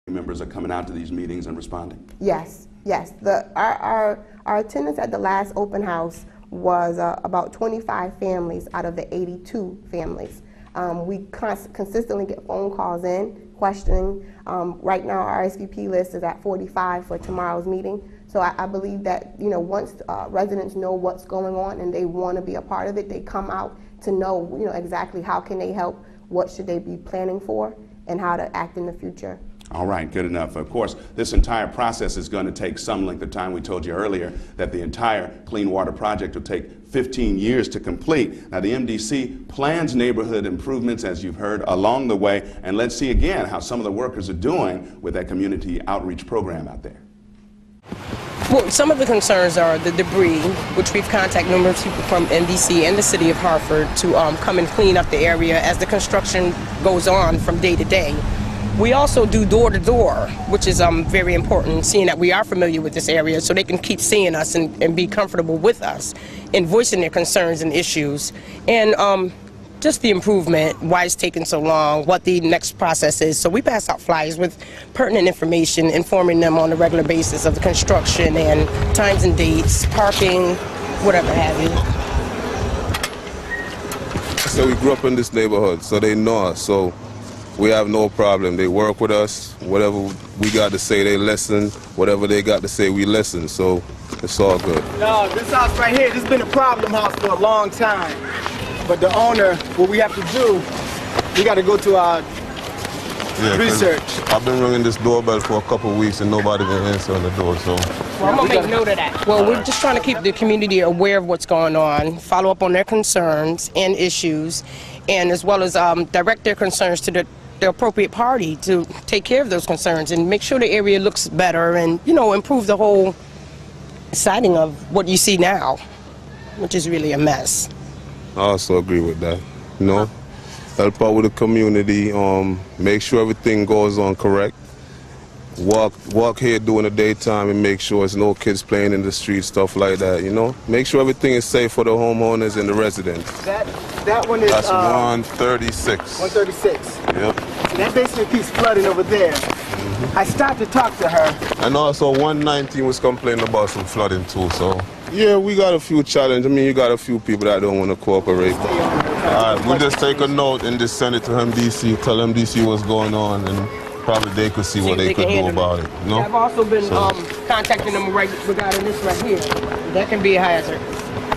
members are coming out to these meetings and responding? Yes, yes. Our attendance at the last open house was about 25 families out of the 82 families. We consistently get phone calls in questioning. Right now our RSVP list is at 45 for tomorrow's meeting. So I believe that, you know, once residents know what's going on and they want to be a part of it, they come out to know, you know, exactly how can they help, what should they be planning for, and how to act in the future. All right, good enough. Of course, this entire process is going to take some length of time. We told you earlier that the entire clean water project will take 15 years to complete. Now, the MDC plans neighborhood improvements, as you've heard, along the way. And let's see again how some of the workers are doing with that community outreach program out there. Well, some of the concerns are the debris, which we've contacted numerous people from MDC and the city of Hartford to come and clean up the area as the construction goes on from day to day. We also do door-to-door, which is very important, seeing that we are familiar with this area, so they can keep seeing us and be comfortable with us in voicing their concerns and issues. And just the improvement, why it's taking so long, what the next process is. So we pass out flyers with pertinent information, informing them on a regular basis of the construction and times and dates, parking, whatever have you. So we grew up in this neighborhood, so they know us. So we have no problem. They work with us. Whatever we got to say, they listen. Whatever they got to say, we listen. So it's all good. No, this house right here, this has been a problem house for a long time. But the owner, what we have to do, we got to go to our research. I've been ringing this doorbell for a couple of weeks and nobody been answering the door, so. Well, I'm going to make note of that. Well, we're just trying to keep the community aware of what's going on, follow up on their concerns and issues, and as well as direct their concerns to the appropriate party to take care of those concerns and make sure the area looks better and, you know, improve the whole siding of what you see now, which is really a mess. I also agree with that. You know, help out with the community, make sure everything goes on correct. Walk here during the daytime and make sure there's no kids playing in the street, stuff like that, you know. Make sure everything is safe for the homeowners and the residents. That one is... That's 136. 136. Yep. So that basement keeps flooding over there. I stopped to talk to her. And also 119 was complaining about some flooding too, so. Yeah, we got a few challenges. I mean, you got a few people that don't want to cooperate. All right, we'll just take a note and just send it to MDC, tell MDC what's going on, and probably they could see what they could do about it. You know? I've also been contacting them regarding this right here. That can be a hazard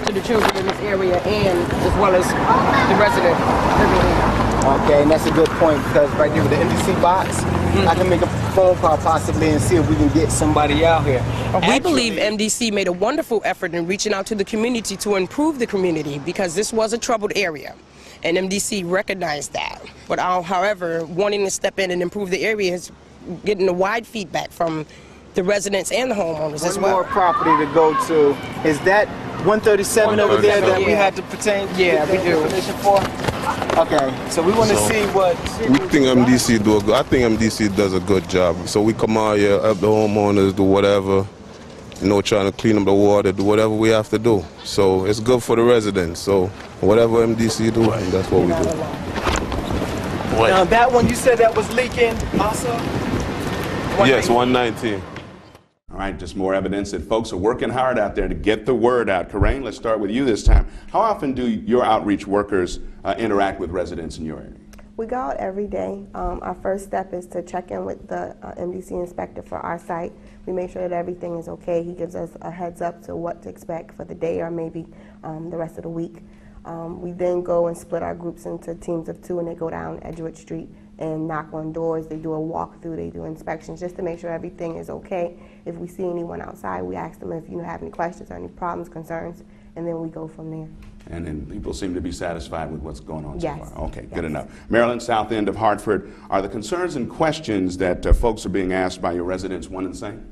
to the children in this area and as well as the residents living here. Okay, and that's a good point because right there with the MDC box, I can make a phone call possibly and see if we can get somebody out here. We believe MDC made a wonderful effort in reaching out to the community to improve the community because this was a troubled area. And MDC recognized that. But however, wanting to step in and improve the area is getting a wide feedback from the residents and the homeowners as well. One more property to go to. Is that 137 over there that we had to pertain to we do. information for? Okay, so we want to see what... We think MDC do a good, I think MDC does a good job. So we come out here, help the homeowners, do whatever, you know, trying to clean up the water, do whatever we have to do. So it's good for the residents. So whatever MDC do, that's what we do. Now that one, you said that was leaking also? Yes, 119. All right, just more evidence that folks are working hard out there to get the word out. Corinne, let's start with you this time. How often do your outreach workers interact with residents in your area? We go out every day. Our first step is to check in with the MDC inspector for our site. We make sure that everything is okay. He gives us a heads up to what to expect for the day or maybe the rest of the week. We then go and split our groups into teams of 2 and they go down Edgewood Street and knock on doors. They do a walkthrough, they do inspections just to make sure everything is okay. If we see anyone outside, we ask them if you have any questions or any problems, concerns, and then we go from there. And then people seem to be satisfied with what's going on so far. Okay, Yes. good enough. Maryland, south end of Hartford, are the concerns and questions that folks are being asked by your residents one and the same?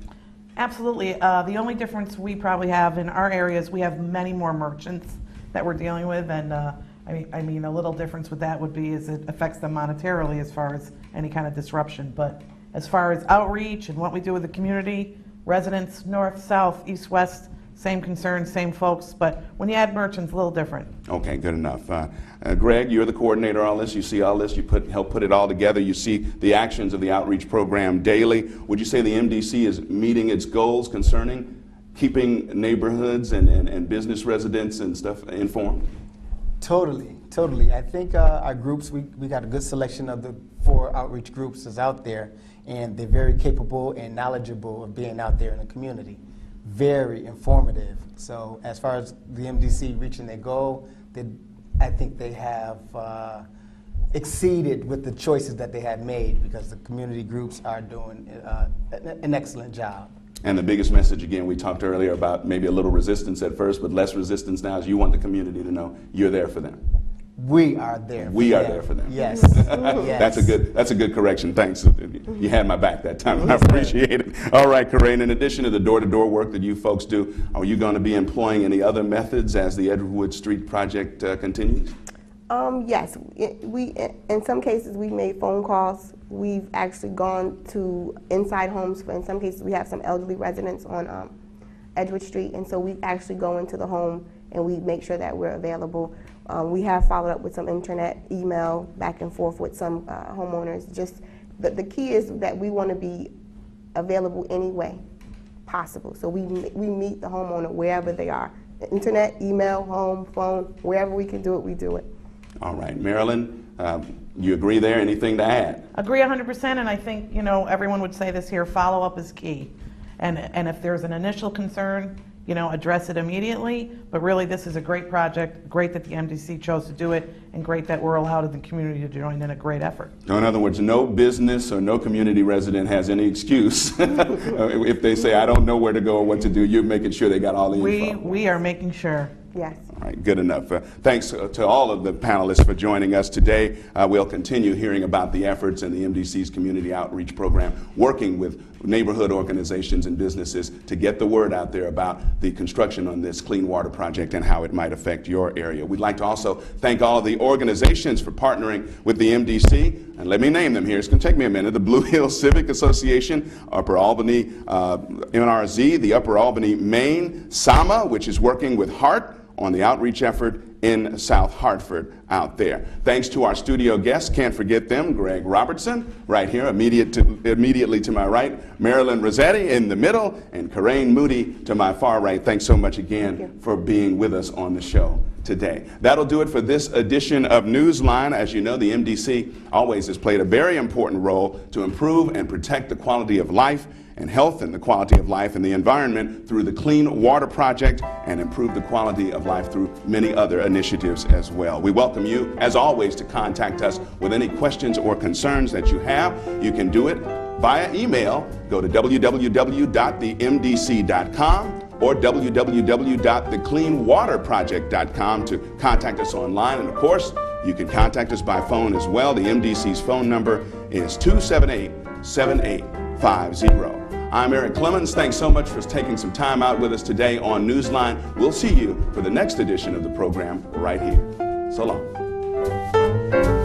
Absolutely. The only difference we probably have in our area is we have many more merchants that we're dealing with, and I mean a little difference with that would be is it affects them monetarily as far as any kind of disruption. But as far as outreach and what we do with the community, residents, north, south, east, west, same concerns, same folks, but when you add merchants, a little different. Okay, good enough. Greg, you're the coordinator of all this. You see all this. You help put it all together. You see the actions of the outreach program daily. Would you say the MDC is meeting its goals concerning keeping neighborhoods and business residents and stuff informed? Totally, totally. I think our groups, we got a good selection of the 4 outreach groups that's out there, and they're very capable and knowledgeable of being out there in the community. Very informative. So as far as the MDC reaching their goal, I think they have exceeded with the choices that they had made, because the community groups are doing an excellent job. And the biggest message, again, we talked earlier about maybe a little resistance at first, but less resistance now, is you want the community to know you're there for them. We are there. We are there for them. Yes. Yes. That's a good correction. Thanks. You had my back that time. I appreciate it. All right, Corinne, in addition to the door-to-door work that you folks do, are you going to be employing any other methods as the Edgewood Street project continues? Yes. In some cases, we made phone calls. We've actually gone to inside homes. In some cases, we have some elderly residents on Edgewood Street, and so we actually go into the home and we make sure that we're available. We have followed up with some internet, email, back and forth with some homeowners. Just the key is that we want to be available any way possible. So we meet the homeowner wherever they are. Internet, email, home, phone, wherever we can do it, we do it. All right, Marilyn, you agree there? Anything to add? Agree 100%, and I think, you know, everyone would say this here, follow-up is key. And if there's an initial concern, you know, address it immediately, but really this is a great project, great that the MDC chose to do it, and great that we're allowed in the community to join in a great effort. So in other words, no business or no community resident has any excuse if they say, I don't know where to go or what to do. You're making sure they got all the info. We are making sure. Yes. All right, good enough. Thanks to all of the panelists for joining us today. We'll continue hearing about the efforts in the MDC's community outreach program, working with neighborhood organizations and businesses to get the word out there about the construction on this clean water project and how it might affect your area. We'd like to also thank all of the organizations for partnering with the MDC, and let me name them here. It's going to take me a minute. The Blue Hill Civic Association, Upper Albany NRZ, the Upper Albany, Maine, SAMA, which is working with HART on the outreach effort in South Hartford out there. Thanks to our studio guests, can't forget them, Greg Robertson, right here, immediately to my right, Marilyn Rossetti in the middle, and Corinne Moody to my far right. Thanks so much again for being with us on the show today. That'll do it for this edition of Newsline. As you know, the MDC always has played a very important role to improve and protect the quality of life and health and the quality of life and the environment through the Clean Water Project, and improve the quality of life through many other initiatives as well. We welcome you, as always, to contact us with any questions or concerns that you have. You can do it via email. Go to www.themdc.com or www.thecleanwaterproject.com to contact us online. And of course, you can contact us by phone as well. The MDC's phone number is 278-7850. I'm Eric Clemens. Thanks so much for taking some time out with us today on Newsline. We'll see you for the next edition of the program right here. So long.